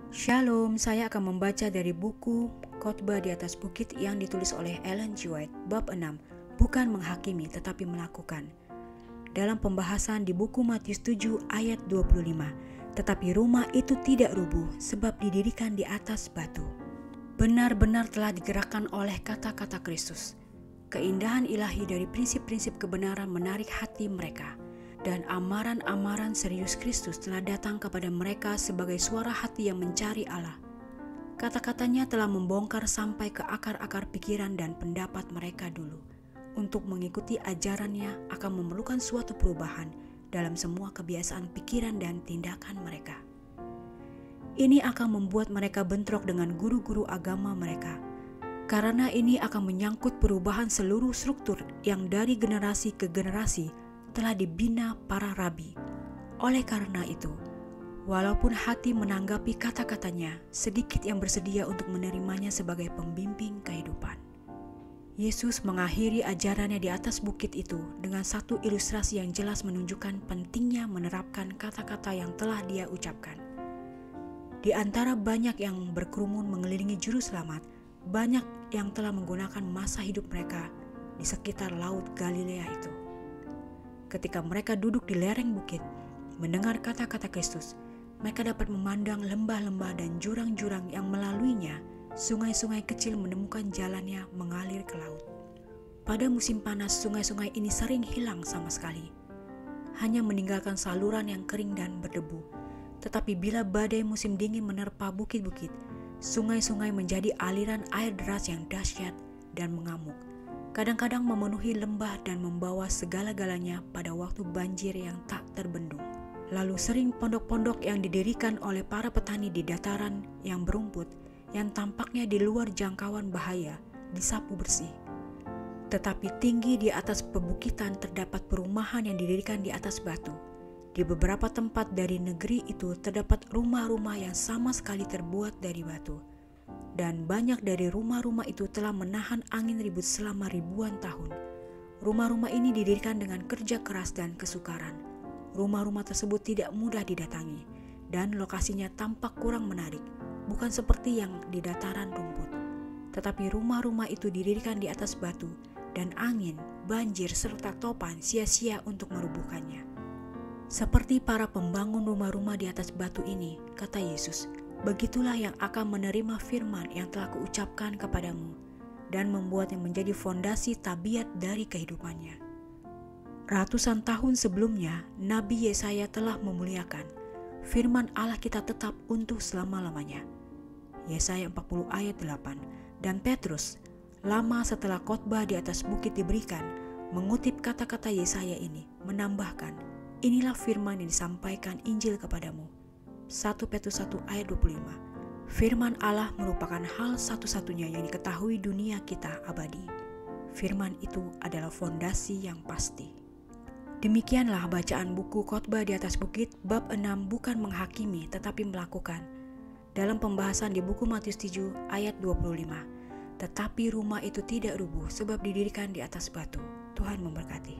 Shalom, saya akan membaca dari buku Khotbah di atas Bukit yang ditulis oleh Ellen G. White, bab 6, bukan menghakimi tetapi melakukan. Dalam pembahasan di buku Matius 7 ayat 25, tetapi rumah itu tidak rubuh sebab didirikan di atas batu. Benar-benar telah digerakkan oleh kata-kata Kristus. Keindahan ilahi dari prinsip-prinsip kebenaran menarik hati mereka. Dan amaran-amaran serius Kristus telah datang kepada mereka sebagai suara hati yang mencari Allah. Kata-katanya telah membongkar sampai ke akar-akar pikiran dan pendapat mereka dulu. Untuk mengikuti ajarannya akan memerlukan suatu perubahan dalam semua kebiasaan pikiran dan tindakan mereka. Ini akan membuat mereka bentrok dengan guru-guru agama mereka. Karena ini akan menyangkut perubahan seluruh struktur yang dari generasi ke generasi telah dibina para rabi. Oleh karena itu, walaupun hati menanggapi kata-katanya, sedikit yang bersedia untuk menerimanya sebagai pembimbing kehidupan. Yesus mengakhiri ajarannya di atas bukit itu dengan satu ilustrasi yang jelas menunjukkan pentingnya menerapkan kata-kata yang telah Dia ucapkan. Di antara banyak yang berkerumun mengelilingi juru selamat, banyak yang telah menggunakan masa hidup mereka di sekitar laut Galilea itu. Ketika mereka duduk di lereng bukit, mendengar kata-kata Kristus, mereka dapat memandang lembah-lembah dan jurang-jurang yang melaluinya, sungai-sungai kecil menemukan jalannya mengalir ke laut. Pada musim panas, sungai-sungai ini sering hilang sama sekali, hanya meninggalkan saluran yang kering dan berdebu. Tetapi bila badai musim dingin menerpa bukit-bukit, sungai-sungai menjadi aliran air deras yang dahsyat dan mengamuk. Kadang-kadang memenuhi lembah dan membawa segala-galanya pada waktu banjir yang tak terbendung. Lalu sering pondok-pondok yang didirikan oleh para petani di dataran yang berumput, yang tampaknya di luar jangkauan bahaya, disapu bersih. Tetapi tinggi di atas pebukitan terdapat perumahan yang didirikan di atas batu. Di beberapa tempat dari negeri itu terdapat rumah-rumah yang sama sekali terbuat dari batu. Dan banyak dari rumah-rumah itu telah menahan angin ribut selama ribuan tahun. Rumah-rumah ini didirikan dengan kerja keras dan kesukaran. Rumah-rumah tersebut tidak mudah didatangi, dan lokasinya tampak kurang menarik, bukan seperti yang di dataran rumput. Tetapi rumah-rumah itu didirikan di atas batu, dan angin, banjir, serta topan sia-sia untuk merubuhkannya. Seperti para pembangun rumah-rumah di atas batu ini, kata Yesus, begitulah yang akan menerima firman yang telah kuucapkan kepadamu dan membuatnya menjadi fondasi tabiat dari kehidupannya. Ratusan tahun sebelumnya, Nabi Yesaya telah memuliakan firman Allah kita tetap untuk selama-lamanya. Yesaya 40 ayat 8. Dan Petrus, lama setelah khotbah di atas bukit diberikan, mengutip kata-kata Yesaya ini, menambahkan, inilah firman yang disampaikan Injil kepadamu. 1 Petrus 1 ayat 25. Firman Allah merupakan hal satu-satunya yang diketahui dunia kita abadi. Firman itu adalah fondasi yang pasti. Demikianlah bacaan buku Khotbah di atas Bukit bab 6 bukan menghakimi tetapi melakukan. Dalam pembahasan di buku Matius 7 ayat 25. Tetapi rumah itu tidak rubuh sebab didirikan di atas batu. Tuhan memberkati.